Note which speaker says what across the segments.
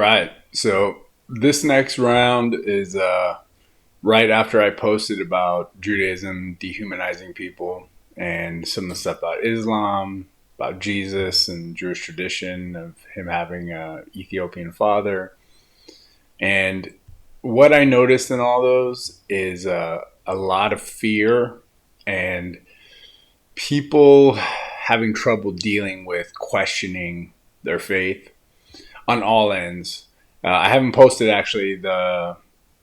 Speaker 1: right. So this next round is right after I posted about Judaism dehumanizing people and some of the stuff about Islam, about Jesus and Jewish tradition of him having a Ethiopian father. And what I noticed in all those is a lot of fear and people having trouble dealing with questioning their faith on all ends. I haven't posted actually the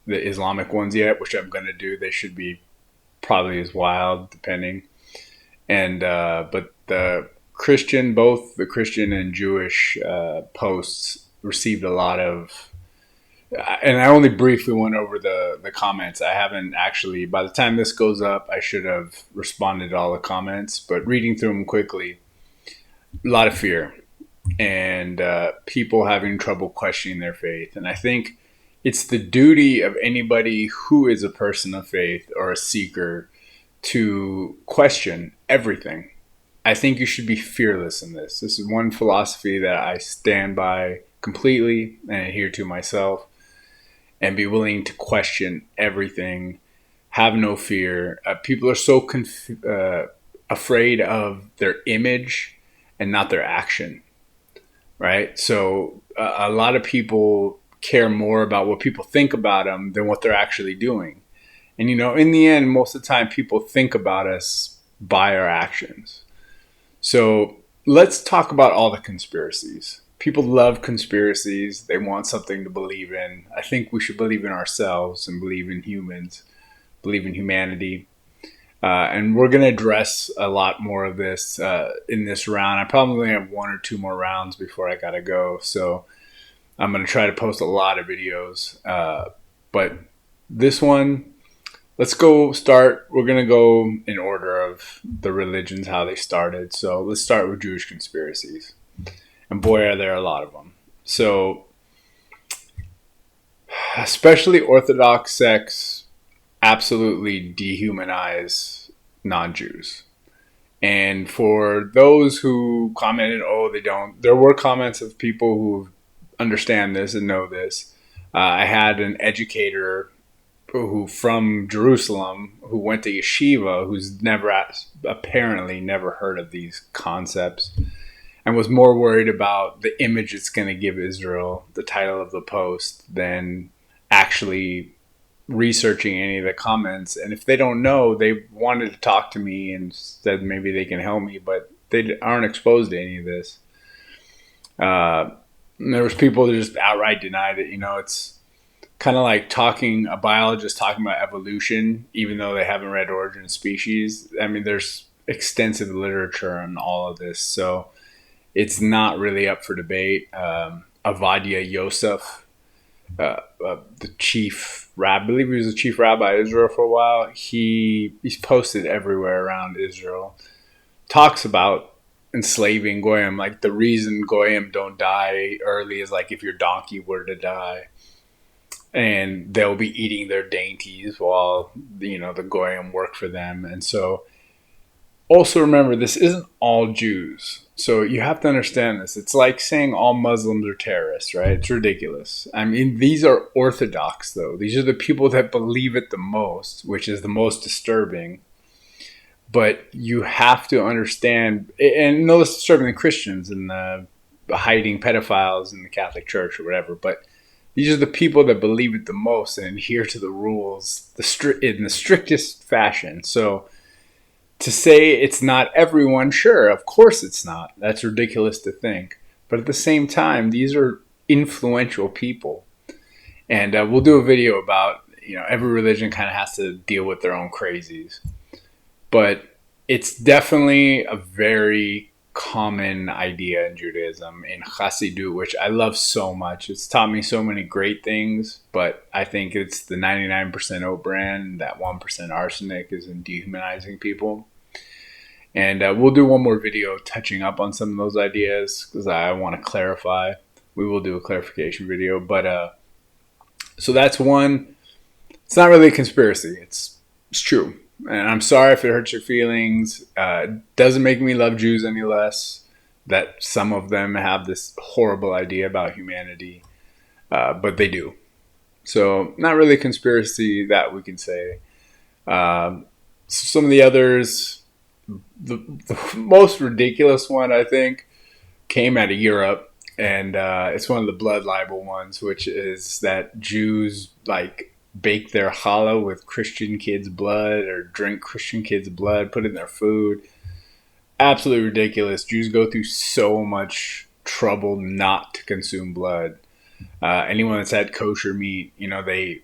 Speaker 1: Islamic ones yet, which I'm gonna do. They should be probably as wild, depending. And but both the Christian and Jewish posts received a lot of. And I only briefly went over the comments. I haven't actually. By the time this goes up, I should have responded to all the comments. But reading through them quickly, a lot of fear and people having trouble questioning their faith. And I think it's the duty of anybody who is a person of faith or a seeker to question everything. I think you should be fearless in this. This is one philosophy that I stand by completely and adhere to myself, and be willing to question everything. Have no fear. People are so afraid of their image and not their action, right? So a lot of people care more about what people think about them than what they're actually doing. And, in the end, most of the time, people think about us by our actions. So let's talk about all the conspiracies. People love conspiracies. They want something to believe in. I think we should believe in ourselves and believe in humans, believe in humanity. And we're going to address a lot more of this in this round. I probably have one or two more rounds before I got to go. So I'm going to try to post a lot of videos. But this one, let's go start. We're going to go in order of the religions, how they started. So let's start with Jewish conspiracies. And boy, are there a lot of them. So especially Orthodox sects absolutely dehumanize non-Jews. And for those who commented, oh, they don't, there were comments of people who understand this and know this. I had an educator who from Jerusalem who went to yeshiva who's apparently never heard of these concepts and was more worried about the image it's going to give Israel, the title of the post, than actually researching any of the comments. And if they don't know, they wanted to talk to me and said maybe they can help me, but they aren't exposed to any of this. There was people that just outright denied it. It's kind of like a biologist talking about evolution, even though they haven't read Origin of Species. I mean, there's extensive literature on all of this, so it's not really up for debate. Avadia Yosef, the chief rabbi, I believe he was the chief rabbi of Israel for a while. He's posted everywhere around Israel, talks about enslaving Goyim. Like the reason Goyim don't die early is like if your donkey were to die, and they'll be eating their dainties while the Goyim work for them. And so also remember, this isn't all Jews. So you have to understand this. It's like saying all Muslims are terrorists, right? It's ridiculous. I mean, these are Orthodox, though. These are the people that believe it the most, which is the most disturbing. But you have to understand, and no less disturbing than Christians and the hiding pedophiles in the Catholic Church or whatever. But these are the people that believe it the most and adhere to the rules in the strictest fashion. So to say it's not everyone, sure, of course it's not. That's ridiculous to think. But at the same time, these are influential people. And we'll do a video about, every religion kind of has to deal with their own crazies. But it's definitely a very common idea in Judaism, in Chassidut, which I love so much. It's taught me so many great things, but I think it's the 99% oat bran, that 1% arsenic is in dehumanizing people. And we'll do one more video touching up on some of those ideas because I want to clarify. We will do a clarification video. But so that's one. It's not really a conspiracy. It's true. And I'm sorry if it hurts your feelings. It doesn't make me love Jews any less that some of them have this horrible idea about humanity. but they do. So not really a conspiracy that we can say. Some of the others, the most ridiculous one I think came out of Europe, and it's one of the blood libel ones, which is that Jews like bake their challah with Christian kids' blood or drink Christian kids' blood, put it in their food. Absolutely ridiculous. Jews go through so much trouble not to consume blood. Anyone that's had kosher meat, they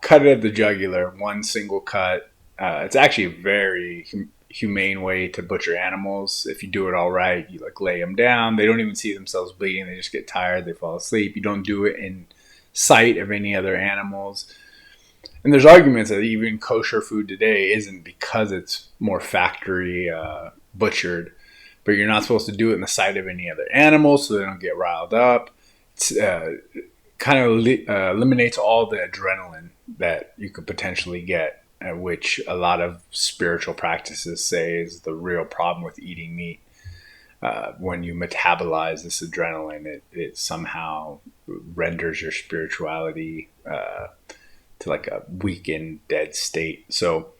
Speaker 1: cut it at the jugular, one single cut. It's actually a very humane way to butcher animals. If you do it all right, you like lay them down. They don't even see themselves bleeding. They just get tired. They fall asleep. You don't do it in sight of any other animals. And there's arguments that even kosher food today isn't because it's more factory butchered, but you're not supposed to do it in the sight of any other animals so they don't get riled up. It's kind of eliminates all the adrenaline that you could potentially get, which a lot of spiritual practices say is the real problem with eating meat. When you metabolize this adrenaline, it somehow renders your spirituality to like a weakened, dead state. So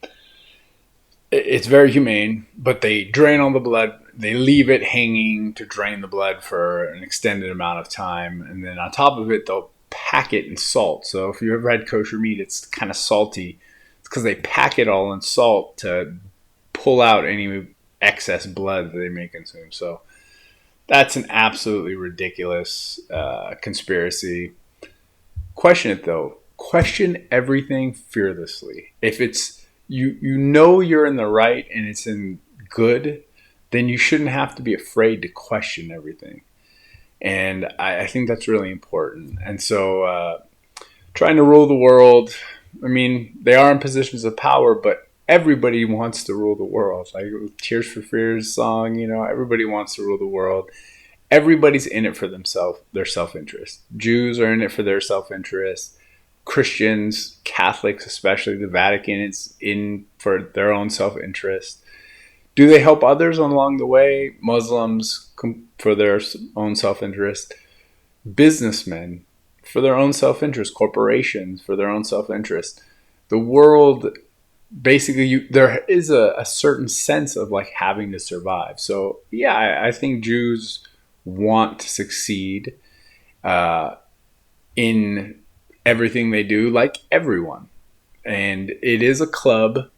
Speaker 1: it's very humane, but they drain all the blood. They leave it hanging to drain the blood for an extended amount of time. And then on top of it, they'll pack it in salt. So if you ever had kosher meat, it's kind of salty. It's because they pack it all in salt to pull out any excess blood that they may consume. So that's an absolutely ridiculous conspiracy. Question it though. Question everything fearlessly. If it's you know you're in the right and it's in good, then you shouldn't have to be afraid to question everything. And I think that's really important. And so trying to rule the world, I mean, they are in positions of power, but everybody wants to rule the world. Like Tears for Fears song, everybody wants to rule the world. Everybody's in it for themselves, their self-interest. Jews are in it for their self-interest. Christians, Catholics, especially the Vatican, is in for their own self-interest. Do they help others along the way? Muslims for their own self-interest. Businessmen for their own self-interest. Corporations for their own self-interest. The world, basically, there is a certain sense of like having to survive. So yeah, I think Jews want to succeed in everything they do, like everyone. And it is a club,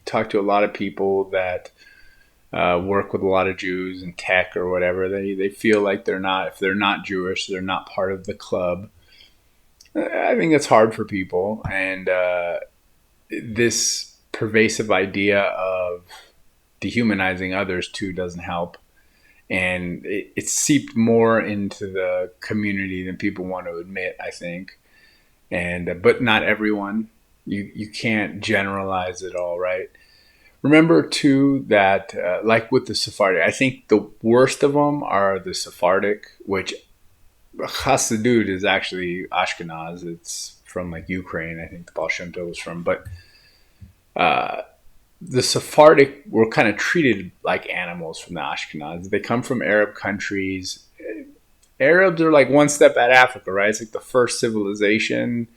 Speaker 1: talk to a lot of people that work with a lot of Jews in tech or whatever. They feel like if they're not Jewish, they're not part of the club. I think it's hard for people. And this pervasive idea of dehumanizing others too doesn't help. And it's seeped more into the community than people want to admit, I think. But not everyone. You can't generalize it all, right? Remember, too, that like with the Sephardic, I think the worst of them are the Sephardic, which Chassidut is actually Ashkenaz. It's from like Ukraine, I think the Baal Shem Tov was from. But the Sephardic were kind of treated like animals from the Ashkenaz. They come from Arab countries. Arabs are like one step at Africa, right? It's like the first civilization.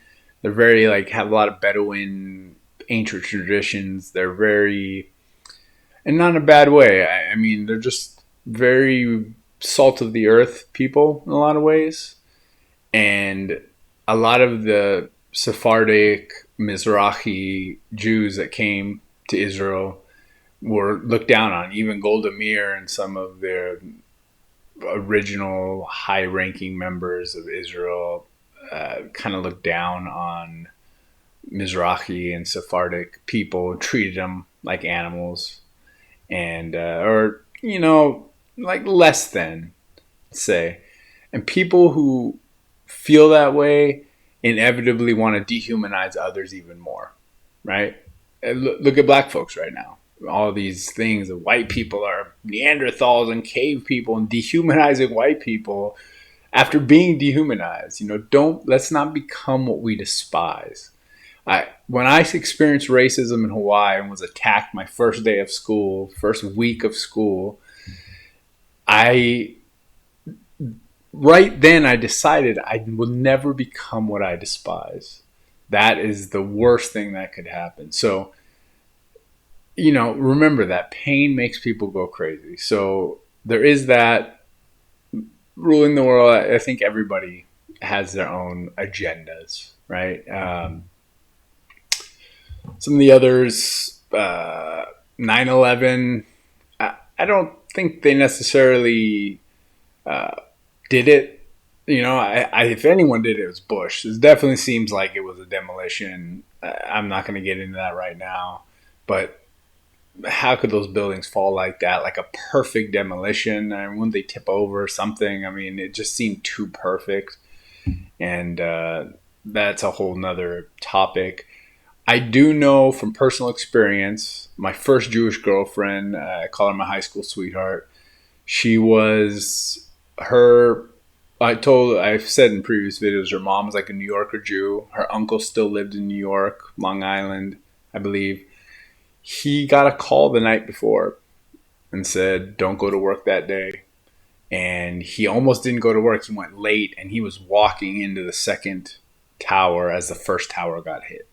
Speaker 1: They're very have a lot of Bedouin ancient traditions. They're very, and not in a bad way. I mean, they're just very salt of the earth people in a lot of ways. And a lot of the Sephardic Mizrahi Jews that came to Israel were looked down on. Even Golda Meir and some of their original high-ranking members of Israel kind of looked down on Mizrahi and Sephardic people, treated them like animals, and like less than, say. And people who feel that way inevitably want to dehumanize others even more, right? Look at black folks right now. All these things that white people are Neanderthals and cave people, and dehumanizing white people after being dehumanized. Let's not become what we despise. When I experienced racism in Hawaii and was attacked my first day of school, first week of school, I right then I decided I will never become what I despise. That is the worst thing that could happen. So, remember that pain makes people go crazy. So there is that ruling the world. I think everybody has their own agendas, right? Some of the others, 9/11, I don't think they necessarily did it. If anyone did it, it was Bush. It definitely seems like it was a demolition. I'm not going to get into that right now, but how could those buildings fall like that? Like a perfect demolition. I mean, wouldn't they tip over or something? I mean, it just seemed too perfect. And that's a whole nother topic. I do know from personal experience, my first Jewish girlfriend, I call her my high school sweetheart. She was her. I've said in previous videos, her mom was like a New Yorker Jew. Her uncle still lived in New York, Long Island, I believe. He got a call the night before and said, "Don't go to work that day." And he almost didn't go to work. He went late and he was walking into the second tower as the first tower got hit.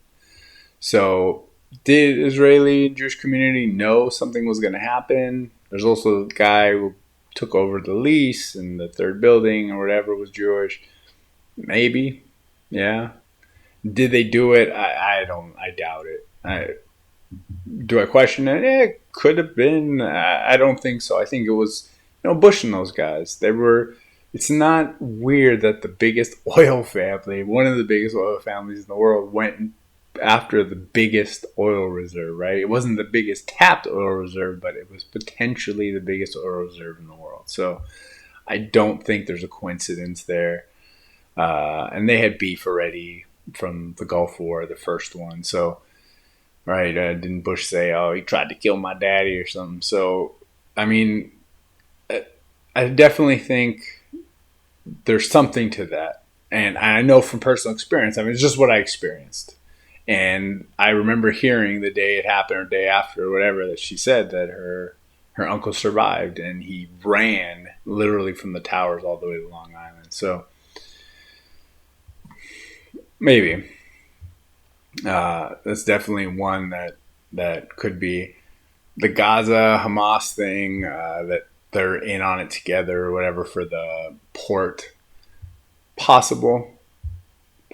Speaker 1: So, did Israeli Jewish community know something was going to happen? There's also the guy who took over the lease and the third building or whatever was Jewish. Maybe, yeah. Did they do it? I don't. I doubt it. Do I question it? It could have been. I don't think so. I think it was, Bush and those guys. They were. It's not weird that the biggest oil family, one of the biggest oil families in the world, went after the biggest oil reserve, right? It wasn't the biggest tapped oil reserve, but it was potentially the biggest oil reserve in the world. So I don't think there's a coincidence there. And they had beef already from the Gulf War, the first one. So, right, didn't Bush say, "Oh, he tried to kill my daddy" or something? So, I mean, I definitely think there's something to that. And I know from personal experience, I mean, it's just what I experienced. And I remember hearing the day it happened or day after or whatever that she said that her uncle survived and he ran literally from the towers all the way to Long Island. So maybe that's definitely one that could be the Gaza Hamas thing, that they're in on it together or whatever for the port. Possible.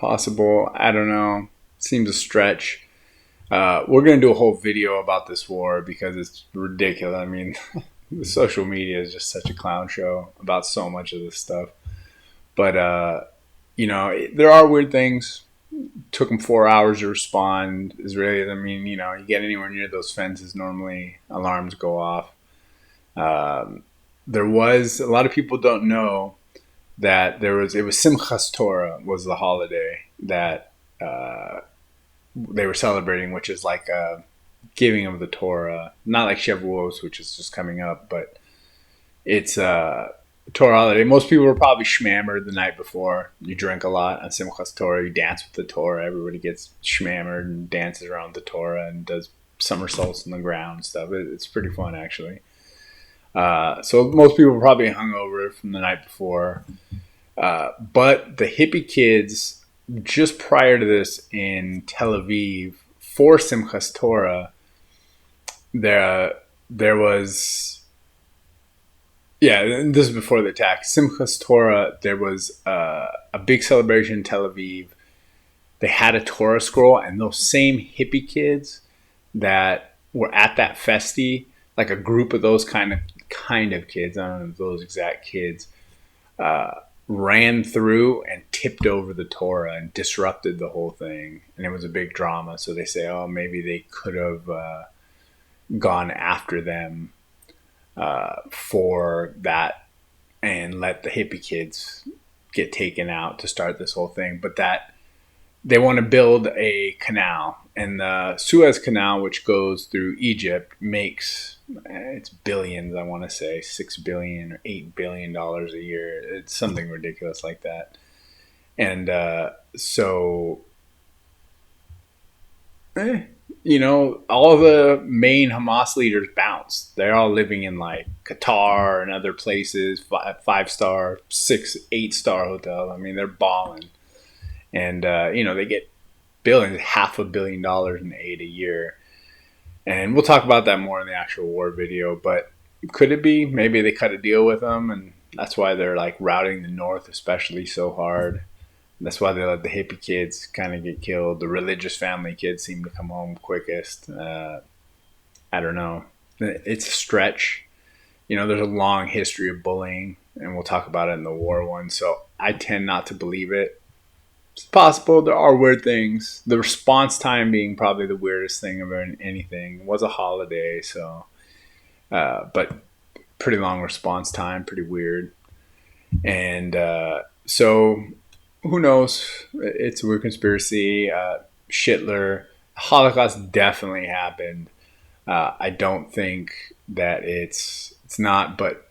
Speaker 1: I don't know. Seems a stretch. We're going to do a whole video about this war because it's ridiculous. I mean, the social media is just such a clown show about so much of this stuff. But, there are weird things. Took them 4 hours to respond. Israelis, I mean, you get anywhere near those fences, normally alarms go off. There was, a lot of people don't know that it was Simchas Torah was the holiday that they were celebrating, which is like a giving of the Torah, not like Shavuos, which is just coming up, but it's a Torah holiday. Most people were probably shmammered the night before. You drink a lot on Simchas Torah, you dance with the Torah. Everybody gets shmammered and dances around the Torah and does somersaults on the ground and stuff. It's pretty fun, actually. So most people were probably hungover from the night before. But the hippie kids, just prior to this in Tel Aviv, for Simchas Torah, there was, this is before the attack. Simchas Torah, there was a big celebration in Tel Aviv. They had a Torah scroll, and those same hippie kids that were at that festy, like a group of those kind of kids, I don't know those exact kids, ran through and tipped over the Torah and disrupted the whole thing. And it was a big drama. So they say, oh, maybe they could have gone after them for that and let the hippie kids get taken out to start this whole thing. But that they want to build a canal. And the Suez Canal, which goes through Egypt, makes, it's billions, I want to say, $6 billion or $8 billion a year. It's something ridiculous like that. And all the main Hamas leaders bounced. They're all living in like Qatar and other places, 5-star, 6, 8-star hotel. I mean, they're balling. And, they get billions, $500 million in aid a year. And we'll talk about that more in the actual war video. But could it be? Maybe they cut a deal with them, and that's why they're like routing the North, especially so hard. That's why they let the hippie kids kind of get killed. The religious family kids seem to come home quickest. I don't know. It's a stretch. There's a long history of bullying, and we'll talk about it in the war one. So I tend not to believe it. It's possible. There are weird things. The response time being probably the weirdest thing of anything. It was a holiday, so but pretty long response time, pretty weird. And so who knows? It's a weird conspiracy. Hitler, Holocaust definitely happened. I don't think that it's not, but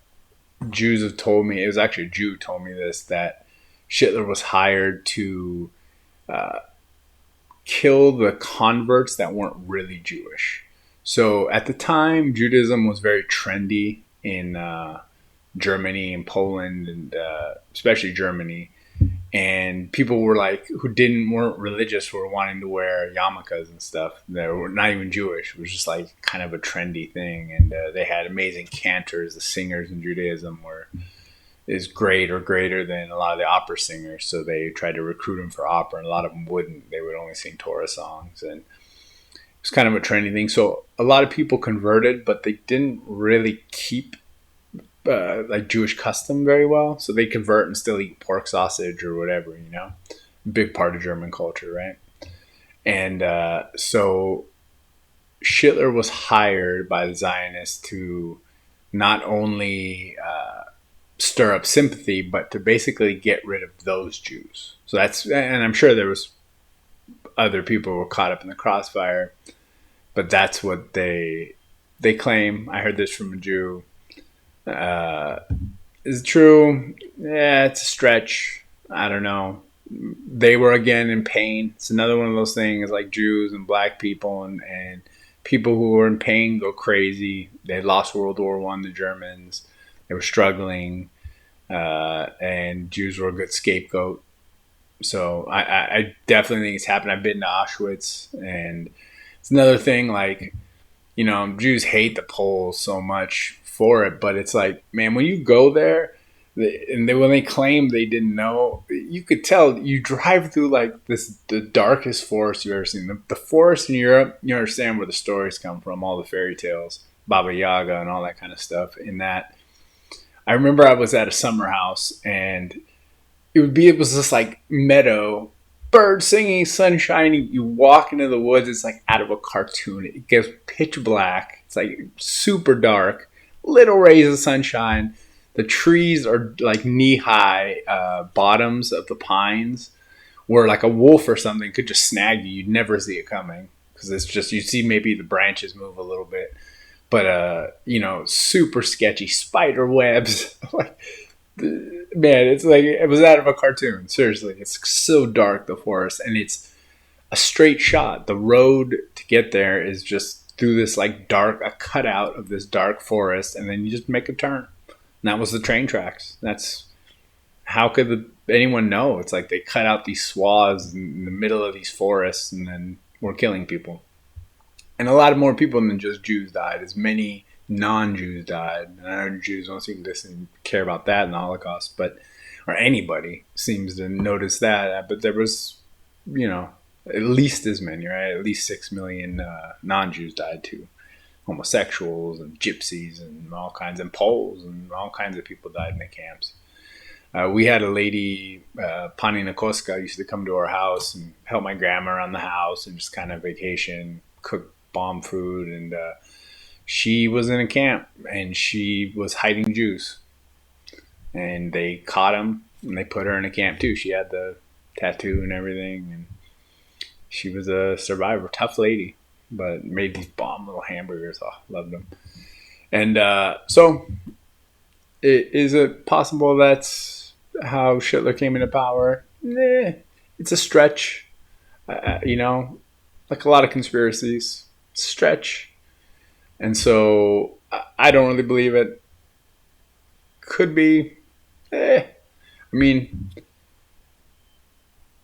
Speaker 1: Jews have told me, it was actually a Jew who told me this, that Hitler was hired to kill the converts that weren't really Jewish. So at the time, Judaism was very trendy in Germany and Poland, and especially Germany. And people were like, who weren't religious, were wanting to wear yarmulkes and stuff. They were not even Jewish. It was just like kind of a trendy thing. And they had amazing cantors. The singers in Judaism is great or greater than a lot of the opera singers. So they tried to recruit them for opera, and a lot of them wouldn't. They would only sing Torah songs. And it was kind of a trendy thing. So a lot of people converted, but they didn't really keep like Jewish custom very well. So they convert and still eat pork sausage or whatever, big part of German culture, right? And so Hitler was hired by the Zionists to not only stir up sympathy, but to basically get rid of those Jews. So and I'm sure there was other people who were caught up in the crossfire, but that's what they claim. I heard this from a Jew. Is it true? Yeah, it's a stretch. I don't know. They were again in pain. It's another one of those things, like Jews and black people and people who were in pain go crazy. They lost World War I, the Germans. They were struggling, and Jews were a good scapegoat. So I definitely think it's happened. I've been to Auschwitz, and it's another thing, like, Jews hate the Poles so much for it, but it's like, man, when you go there, when they claim they didn't know, you could tell. You drive through like the darkest forest you've ever seen. The forest in Europe, you understand where the stories come from, all the fairy tales, Baba Yaga and all that kind of stuff. In that, I remember I was at a summer house, and it was just like meadow, birds singing, sun shining. You walk into the woods, it's like out of a cartoon. It gets pitch black. It's like super dark. Little rays of sunshine. The trees are like knee-high bottoms of the pines, where like a wolf or something could just snag you. You'd never see it coming, because it's just, you see maybe the branches move a little bit, but super sketchy spider webs. Like, man, it's like it was out of a cartoon. Seriously, it's so dark, the forest, and it's a straight shot. The road to get there is just through this like a cutout of this dark forest, and then you just make a turn. And that was the train tracks. That's how could anyone know? It's like they cut out these swaths in the middle of these forests, and then we're killing people. And a lot more people than just Jews died. As many non-Jews died. And I know Jews don't seem to care about that in the Holocaust, or anybody seems to notice that. But there was, at least as many, right? At least 6 million non-Jews died too. Homosexuals and gypsies and all kinds, and Poles and all kinds of people died in the camps. We had a lady, Pani Nakoska, used to come to our house and help my grandma around the house and just kind of vacation, cook bomb food. And she was in a camp, and she was hiding Jews. And they caught him, and they put her in a camp too. She had the tattoo and everything, and she was a survivor, tough lady, but made these bomb little hamburgers. Oh, loved them. And so, is it possible that's how Hitler came into power? It's a stretch. Like a lot of conspiracies. stretch. And so I don't really believe it. Could be. I mean,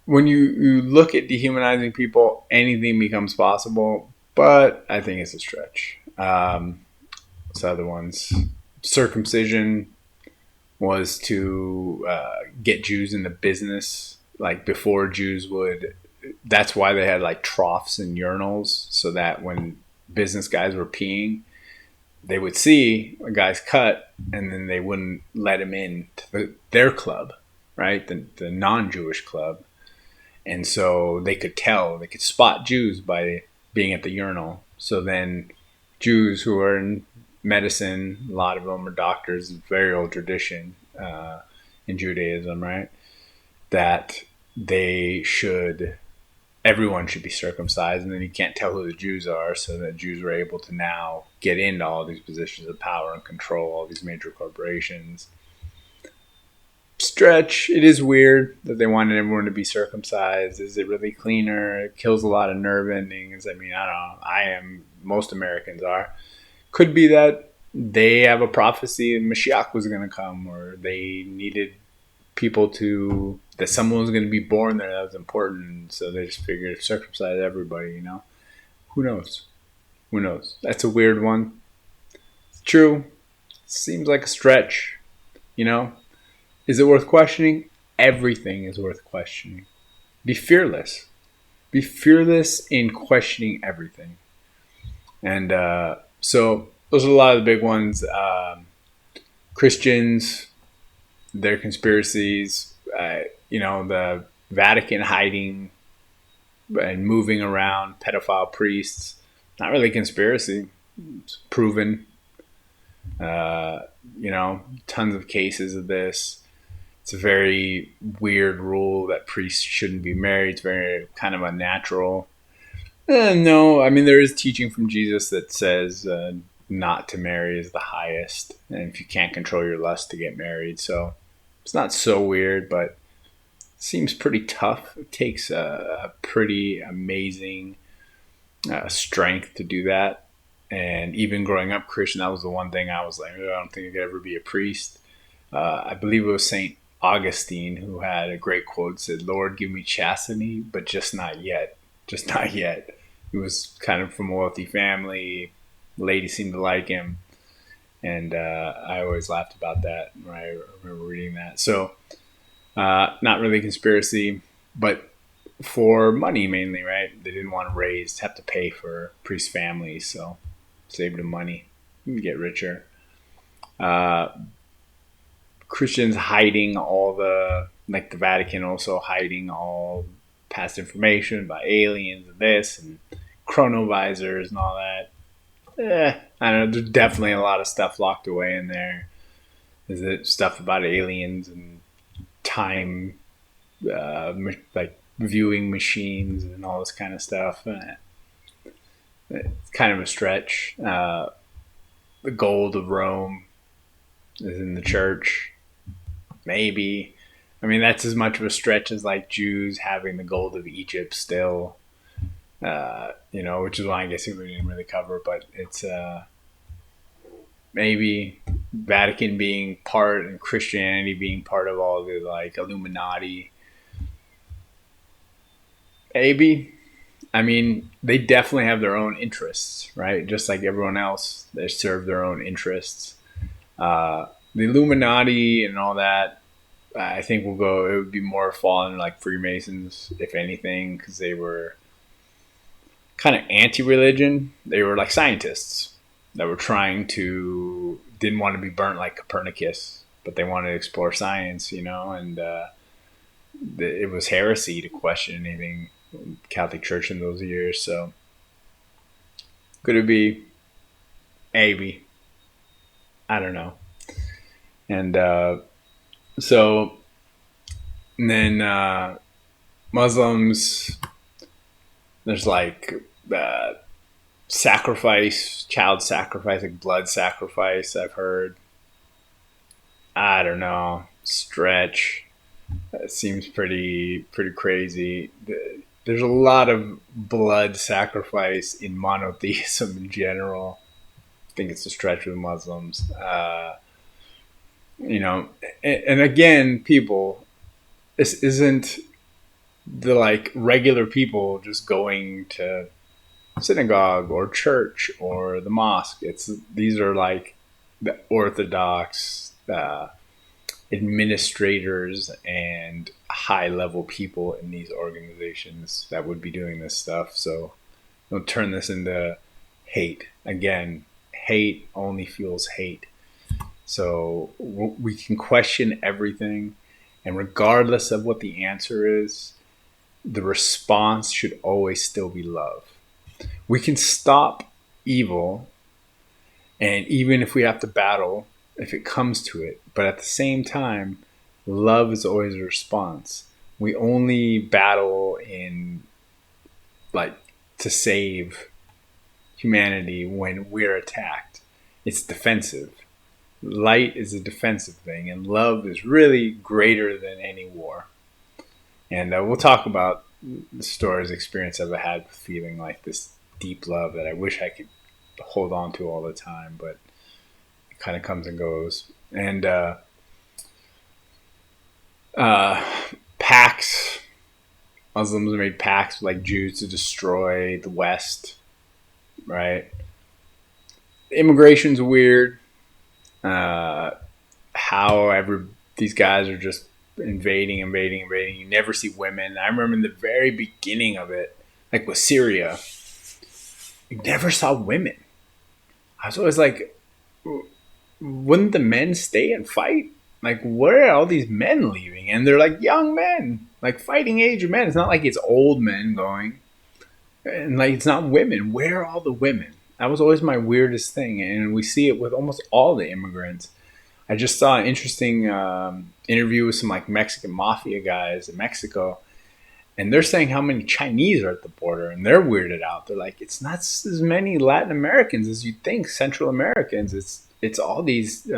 Speaker 1: when you look at dehumanizing people, anything becomes possible. But I think it's a stretch. What's the other ones? Circumcision was to get Jews into business. Like before, Jews would. That's why they had like troughs and urinals, so that when business guys were peeing, they would see a guy's cut, and then they wouldn't let him in to their club, right? The non-Jewish club. And so they could tell, they could spot Jews by being at the urinal. So then Jews who are in medicine, a lot of them are doctors, very old tradition in Judaism, right? That they should, everyone should be circumcised, and then you can't tell who the Jews are, so that Jews were able to now get into all these positions of power and control all these major corporations. Stretch. It is weird that they wanted everyone to be circumcised. Is it really cleaner? It kills a lot of nerve endings. I mean, I don't know. I am. Most Americans are. Could be that they have a prophecy and Mashiach was going to come, or they needed people to, that someone was going to be born there that was important. So they just figured circumcise everybody, Who knows? Who knows? That's a weird one. It's true. Seems like a stretch, Is it worth questioning? Everything is worth questioning. Be fearless. Be fearless in questioning everything. And so those are a lot of the big ones. Christians, their conspiracies, the Vatican hiding and moving around pedophile priests. Not really conspiracy. It's proven. Tons of cases of this. It's a very weird rule that priests shouldn't be married. It's very kind of unnatural. No, I mean, there is teaching from Jesus that says not to marry is the highest. And if you can't control your lust, to get married. So it's not so weird, but it seems pretty tough. It takes a pretty amazing strength to do that. And even growing up Christian, that was the one thing I was like, I don't think I could ever be a priest. I believe it was St. Augustine who had a great quote, said, "Lord, give me chastity, but just not yet. Just not yet." He was kind of from a wealthy family. Ladies seemed to like him. And I always laughed about that when I remember reading that. So not really conspiracy, but for money mainly, right? They didn't want to have to pay for priest families, so saved them money. You can get richer. Christians hiding all the Vatican also hiding all past information about aliens and this and chronovisors and all that. I don't know. There's definitely a lot of stuff locked away in there. Is it stuff about aliens and time, like viewing machines and all this kind of stuff? It's kind of a stretch. The gold of Rome is in the church. Maybe. I mean, that's as much of a stretch as like Jews having the gold of Egypt still, which is why I guess we didn't really cover, but it's maybe Vatican being part and Christianity being part of all the like Illuminati. Maybe. I mean, they definitely have their own interests, right? Just like everyone else, they serve their own interests. The Illuminati and all that, I think it would be more fallen like Freemasons, if anything, because they were kind of anti-religion. They were like scientists that were didn't want to be burnt like Copernicus, but they wanted to explore science, and it was heresy to question anything Catholic Church in those years. So could it be? Maybe. I don't know. And and then Muslims, there's like child sacrifice, like blood sacrifice, I've heard. I don't know. Stretch. It seems pretty crazy. there's a lot of blood sacrifice in monotheism in general. I think it's a stretch with Muslims. You know, and again, people, this isn't the like regular people just going to synagogue or church or the mosque. It's these are like the orthodox administrators and high level people in these organizations that would be doing this stuff. So don't turn this into hate. Again, hate only fuels hate. So we can question everything, and regardless of what the answer is, the response should always still be love. We can stop evil, and even if we have to battle, if it comes to it, but at the same time, love is always a response. We only battle in like to save humanity when we're attacked. It's defensive. Light is a defensive thing, and love is really greater than any war. And we'll talk about the stories, experience I've had with feeling like this deep love that I wish I could hold on to all the time, but it kind of comes and goes. And pacts, Muslims made pacts with like Jews to destroy the West, right? Immigration's weird. How these guys are just invading. You never see women. I remember in the very beginning of it, like with Syria, you never saw women. I was always like, wouldn't the men stay and fight? Like, where are all these men leaving? And they're like young men, like fighting age men. It's not like it's old men going. And like, it's not women. Where are all the women? That was always my weirdest thing. And we see it with almost all the immigrants. I just saw an interesting interview with some like Mexican mafia guys in Mexico, and they're saying how many Chinese are at the border, and they're weirded out. They're like, it's not as many Latin Americans as you think, Central Americans. It's all these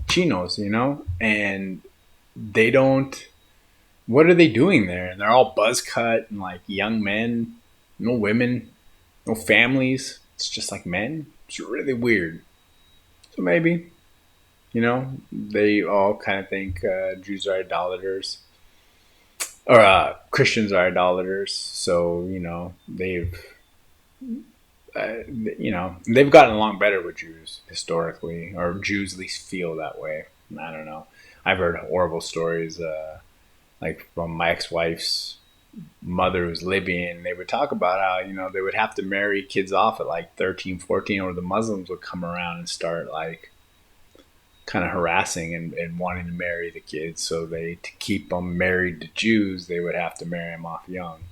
Speaker 1: Chinos, you know, and they don't. What are they doing there? And they're all buzz cut and like young men, no women, no families. It's just like men. It's really weird. So maybe. You know, they all kind of think Jews are idolaters, or Christians are idolaters. So you know they've gotten along better with Jews historically, or Jews at least feel that way. I don't know. I've heard horrible stories, like from my ex-wife's mother who's Libyan. They would talk about how they would have to marry kids off at like 13, 14, or the Muslims would come around and start like kind of harassing and wanting to marry the kids. So to keep them married to Jews, they would have to marry them off young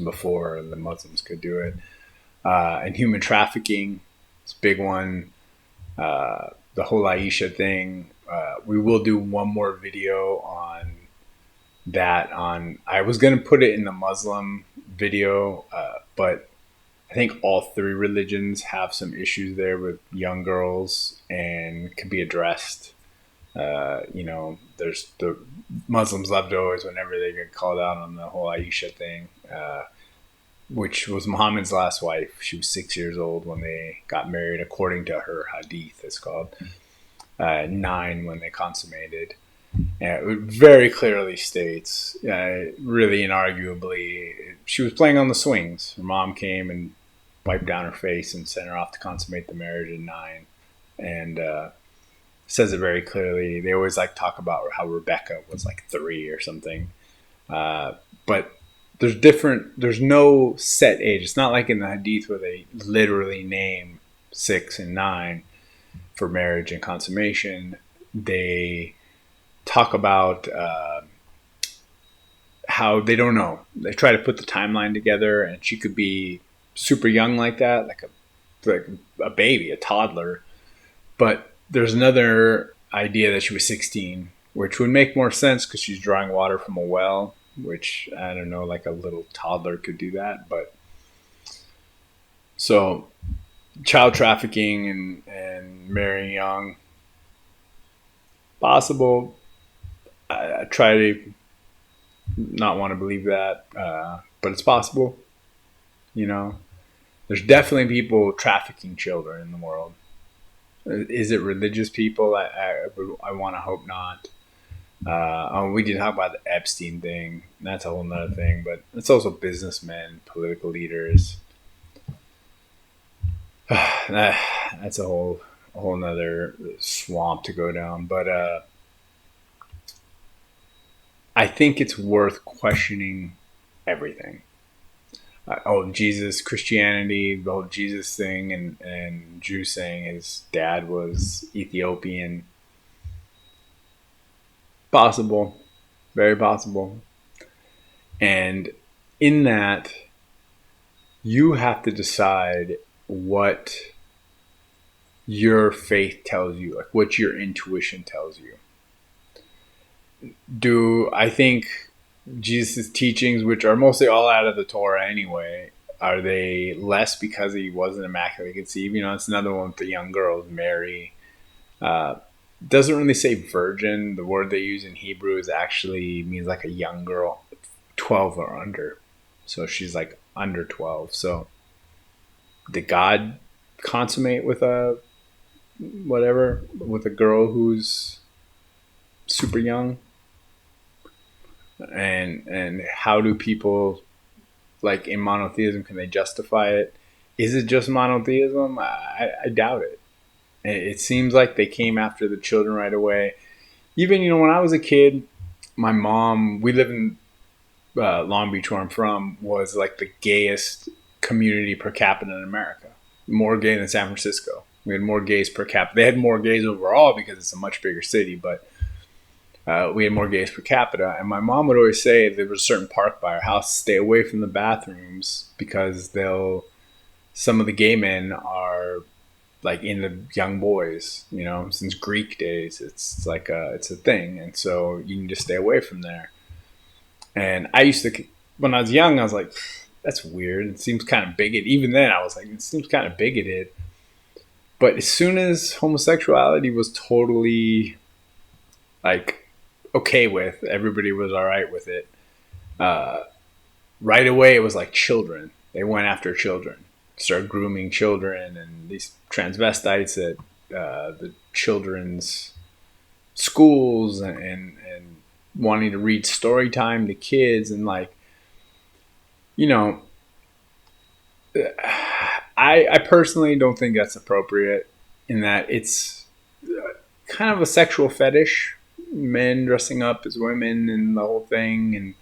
Speaker 1: before the Muslims could do it. And human trafficking, it's a big one. The whole Aisha thing. We will do one more video on that. I was going to put it in the Muslim video, but I think all three religions have some issues there with young girls and can be addressed. There's the Muslims love to always, whenever they get called out on the whole Aisha thing, which was Muhammad's last wife. She was 6 years old when they got married, according to her hadith, it's called. 9 when they consummated. And it very clearly states, really inarguably, she was playing on the swings. Her mom came and wiped down her face and sent her off to consummate the marriage at 9. And says it very clearly. They always like talk about how Rebecca was like 3 or something. But there's no set age. It's not like in the hadith where they literally name 6 and 9 for marriage and consummation. They talk about how they don't know. They try to put the timeline together, and she could be super young like that, like a baby, a toddler. But there's another idea that she was 16, which would make more sense because she's drawing water from a well, which I don't know, like a little toddler could do that. But so child trafficking and marrying young, possible. I try to not want to believe that, but it's possible. You know, there's definitely people trafficking children in the world. Is it religious people? I want to hope not. We did talk about the Epstein thing. That's a whole nother thing, but it's also businessmen, political leaders. That's a whole nother swamp to go down. But I think it's worth questioning everything. Jesus, Christianity, the whole Jesus thing, and Drew saying his dad was Ethiopian. Possible, very possible. And in that, you have to decide what your faith tells you, like what your intuition tells you. Do I think Jesus' teachings, which are mostly all out of the Torah anyway, are they less because he wasn't immaculately conceived? You know, it's another one with the young girls, Mary. Uh, doesn't really say virgin. The word they use in Hebrew is actually means like a young girl, 12 or under. So she's like under 12. So did God consummate with a whatever with a girl who's super young? And how do people, like in monotheism, can they justify it? Is it just monotheism? I doubt it. It seems like they came after the children right away. Even, you know, when I was a kid, my mom, we live in Long Beach, where I'm from, was like the gayest community per capita in America. More gay than San Francisco. We had more gays per capita. They had more gays overall because it's a much bigger city, but we had more gays per capita. And my mom would always say there was a certain park by our house, stay away from the bathrooms because some of the gay men are like in the young boys, you know, since Greek days. It's like it's a thing. And so you can just stay away from there. And I used to, when I was young, I was like, that's weird. It seems kind of bigoted. Even then, I was like, it seems kind of bigoted. But as soon as homosexuality was totally like okay with, everybody was all right with it. Uh, right away, it was like children. They went after children, started grooming children, and these transvestites at the children's schools and wanting to read story time to kids and like, you know, I personally don't think that's appropriate in that it's kind of a sexual fetish, men dressing up as women and the whole thing. And,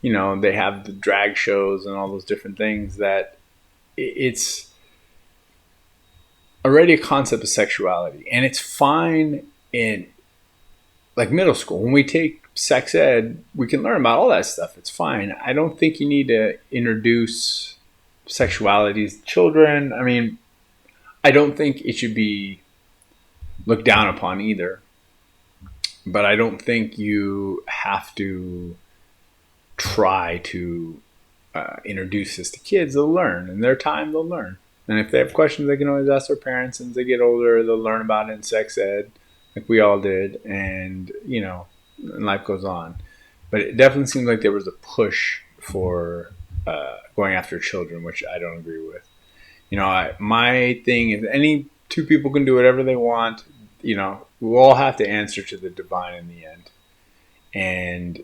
Speaker 1: you know, they have the drag shows and all those different things that it's already a concept of sexuality. And it's fine in like middle school. When we take sex ed, we can learn about all that stuff. It's fine. I don't think you need to introduce sexuality to children. I mean, I don't think it should be looked down upon either. But I don't think you have to try to introduce this to kids. They'll learn. In their time, they'll learn. And if they have questions, they can always ask their parents. And as they get older, they'll learn about it in sex ed, like we all did. And, you know, and life goes on. But it definitely seems like there was a push for going after children, which I don't agree with. You know, my thing is any two people can do whatever they want. You know, we'll all have to answer to the divine in the end. And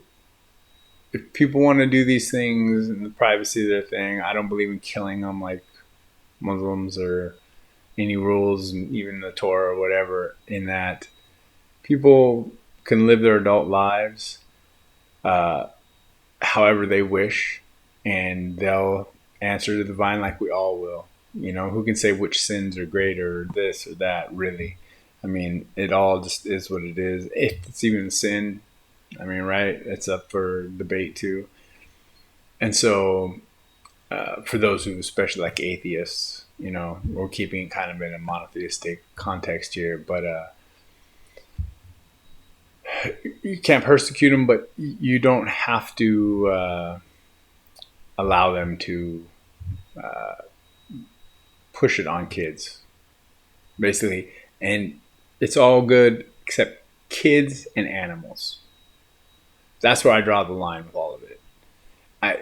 Speaker 1: if people want to do these things in the privacy of their thing, I don't believe in killing them like Muslims or any rules, even the Torah or whatever, in that people can live their adult lives however they wish, and they'll answer to the divine like we all will. You know, who can say which sins are greater, this or that, really? I mean, it all just is what it is. If it's even a sin, I mean, right? It's up for debate too. And so, for those who, especially like atheists, you know, we're keeping it kind of in a monotheistic context here, but you can't persecute them, but you don't have to allow them to push it on kids, basically. And it's all good except kids and animals. That's where I draw the line with all of it.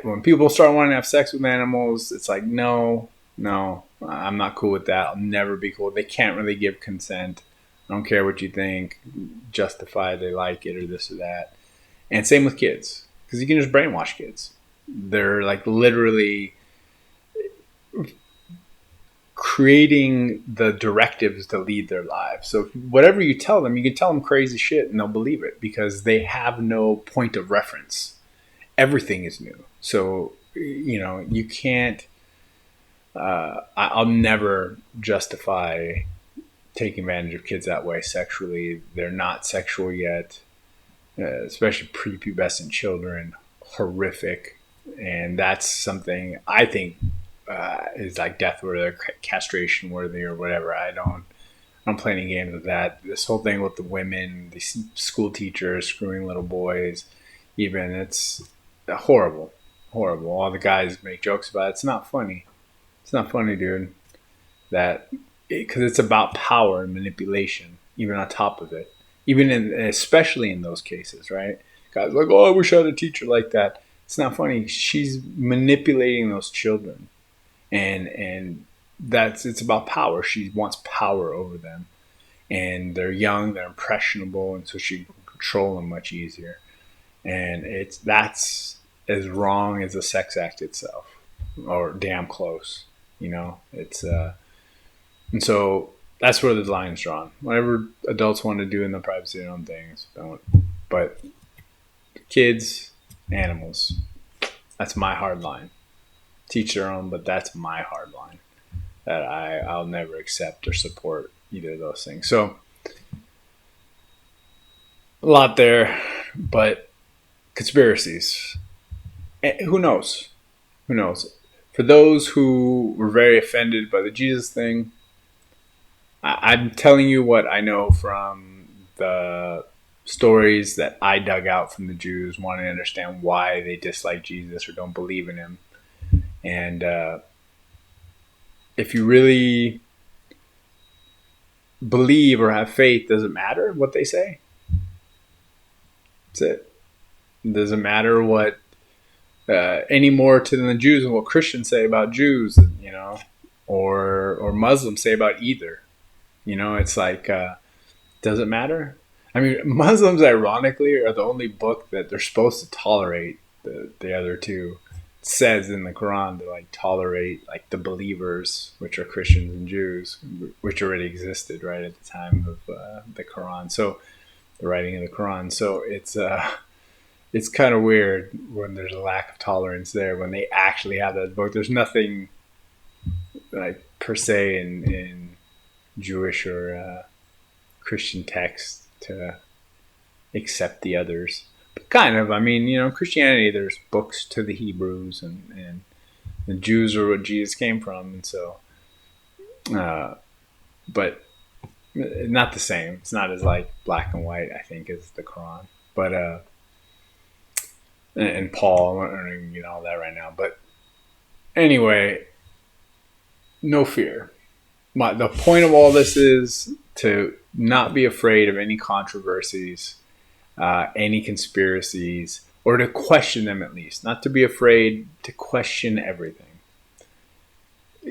Speaker 1: when people start wanting to have sex with animals, it's like, no, no, I'm not cool with that. I'll never be cool. They can't really give consent. I don't care what you think. Justify they like it or this or that. And same with kids, because you can just brainwash kids. They're like literally creating the directives to lead their lives. So whatever you tell them, you can tell them crazy shit and they'll believe it because they have no point of reference. Everything is new. So, you can't, I'll never justify taking advantage of kids that way sexually. They're not sexual yet, especially prepubescent children. Horrific. And that's something I think is like death worthy or castration worthy or whatever. I don't play any games with that. This whole thing with the women, the school teachers screwing little boys, even, it's horrible. Horrible. All the guys make jokes about it. It's not funny. It's not funny, dude. Because it's about power and manipulation, even on top of it. Especially in those cases, right? Guys are like, oh, I wish I had a teacher like that. It's not funny. She's manipulating those children, and it's about power. She wants power over them, and they're young, they're impressionable, and so she can control them much easier. And that's as wrong as the sex act itself, or damn close. It's and so that's where the line's drawn. Whatever adults want to do in the privacy of their own things, don't. But kids, animals, that's my hard line. Teach their own, but that's my hard line that I'll never accept or support either of those things. So a lot there, but conspiracies. Who knows? Who knows? For those who were very offended by the Jesus thing, I'm telling you what I know from the stories that I dug out from the Jews, wanting to understand why they dislike Jesus or don't believe in him. And if you really believe or have faith, does it matter what they say? That's it. It doesn't matter what any more to the Jews than what Christians say about Jews, or Muslims say about either. It's like, does it matter? I mean, Muslims, ironically, are the only book that they're supposed to tolerate the other two. It says in the Quran to tolerate the believers, which are Christians and Jews, which already existed right at the time of the Quran. So the writing of the Quran. So it's kind of weird when there's a lack of tolerance there when they actually have that book. There's nothing per se in Jewish or Christian text to accept the others. But kind of, Christianity, there's books to the Hebrews, and the Jews are what Jesus came from, and so, but not the same. It's not as black and white, I think, as the Quran. But and Paul, I'm not even get all that right now. But anyway, no fear. The point of all this is to not be afraid of any controversies, any conspiracies, or to question them at least. Not to be afraid to question everything.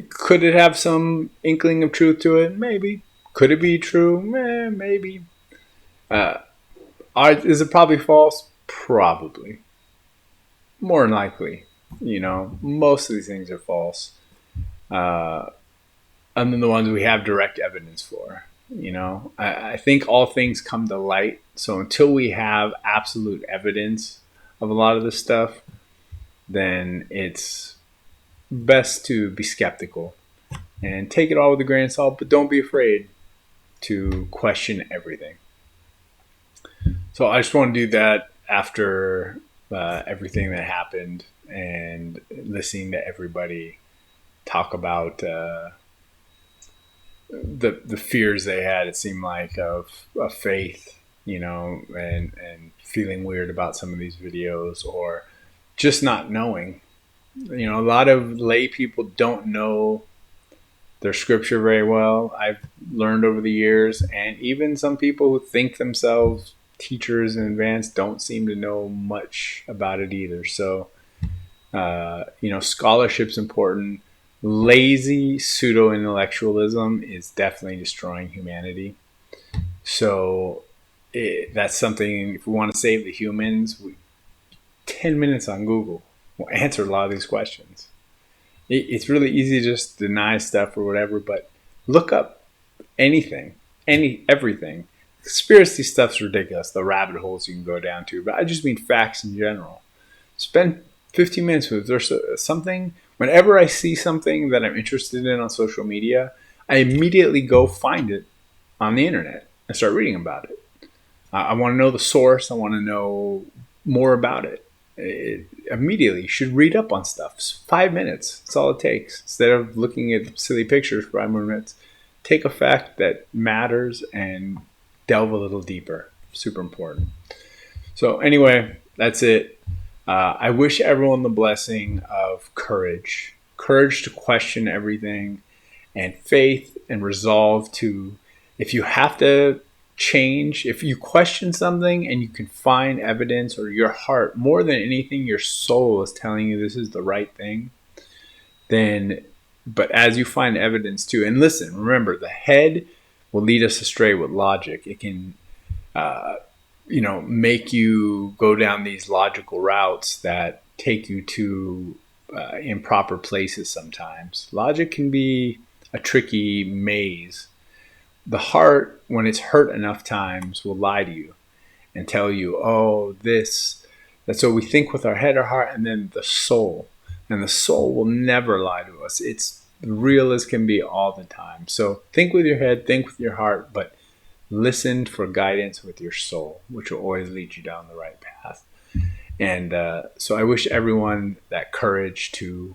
Speaker 1: Could it have some inkling of truth to it? Maybe. Could it be true? Maybe. Is it probably false? Probably. More than likely. Most of these things are false. And then the ones we have direct evidence for. I think all things come to light. So until we have absolute evidence of a lot of this stuff, then it's best to be skeptical and take it all with a grain of salt, but don't be afraid to question everything. So I just want to do that after everything that happened and listening to everybody talk about the fears they had, it seemed like, of faith, and feeling weird about some of these videos, or just not knowing. A lot of lay people don't know their scripture very well. I've learned over the years, and even some people who think themselves teachers in advance don't seem to know much about it either. So Scholarship's important. Lazy pseudo intellectualism is definitely destroying humanity. So that's something. If we want to save the humans, 10 minutes on Google will answer a lot of these questions. It's really easy to just deny stuff or whatever, but look up anything, everything. Conspiracy stuff's ridiculous. The rabbit holes you can go down to, but I just mean facts in general. Spend 15 minutes with. There's something. Whenever I see something that I'm interested in on social media, I immediately go find it on the internet and start reading about it. I want to know the source. I want to know more about it. Immediately, you should read up on stuff. 5 minutes. That's all it takes. Instead of looking at silly pictures for 5 minutes, take a fact that matters and delve a little deeper. Super important. So anyway, that's it. I wish everyone the blessing of courage to question everything, and faith and resolve to, if you have to change, if you question something and you can find evidence, or your heart, more than anything, your soul is telling you this is the right thing, then, but as you find evidence too, and listen, remember, the head will lead us astray with logic. It can, make you go down these logical routes that take you to improper places sometimes. Logic can be a tricky maze. The heart, when it's hurt enough times, will lie to you and tell you, oh, this. That's what we think with our head or heart, and then the soul. And the soul will never lie to us. It's real as can be all the time. So think with your head, think with your heart, but listen for guidance with your soul, which will always lead you down the right path. And so I wish everyone that courage to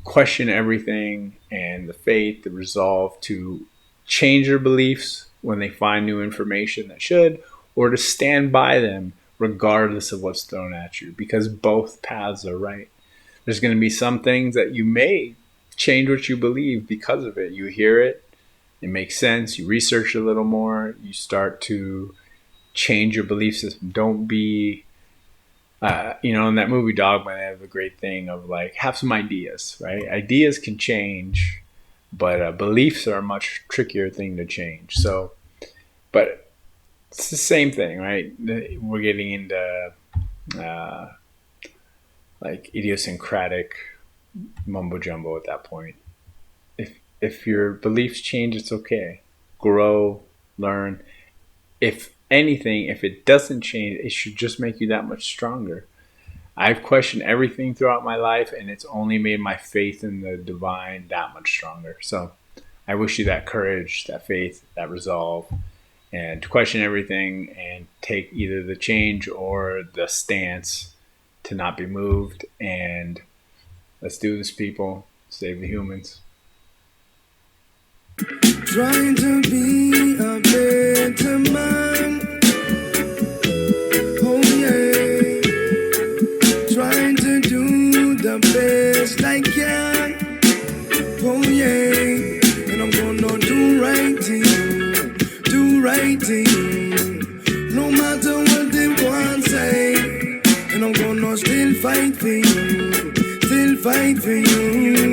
Speaker 1: question everything, and the faith, the resolve to change their beliefs when they find new information that should, or to stand by them regardless of what's thrown at you, because both paths are right. There's going to be some things that you may change what you believe because of it. You hear it, it makes sense, you research a little more, you start to change your belief system. Don't be, in that movie Dogma, they have a great thing of like, have some ideas, right? Ideas can change, but beliefs are a much trickier thing to change. So, but it's the same thing, right? We're getting into like idiosyncratic mumbo jumbo at that point. If your beliefs change, it's okay. Grow, learn. If anything, if it doesn't change, it should just make you that much stronger. I've questioned everything throughout my life, and it's only made my faith in the divine that much stronger. So I wish you that courage, that faith, that resolve, and to question everything and take either the change or the stance to not be moved. And let's do this, people. Save the humans.
Speaker 2: Trying to be a better man. Oh yeah. Trying to do the best I can. Oh yeah. And I'm gonna do right thing. Do right thing. No matter what they want to say. And I'm gonna still fight for you. Still fight for you.